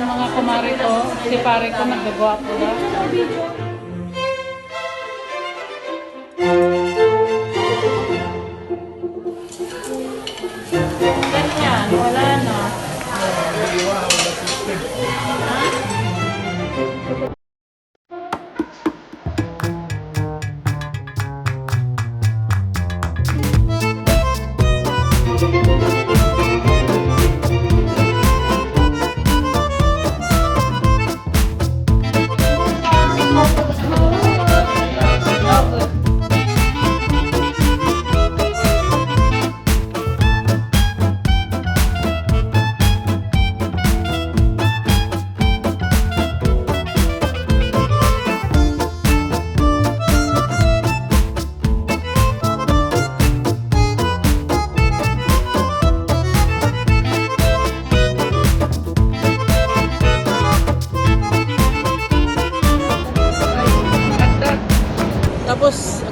mga kumari ko. Si pare ko nagagwapo na. Ganyan, wala na. Tapos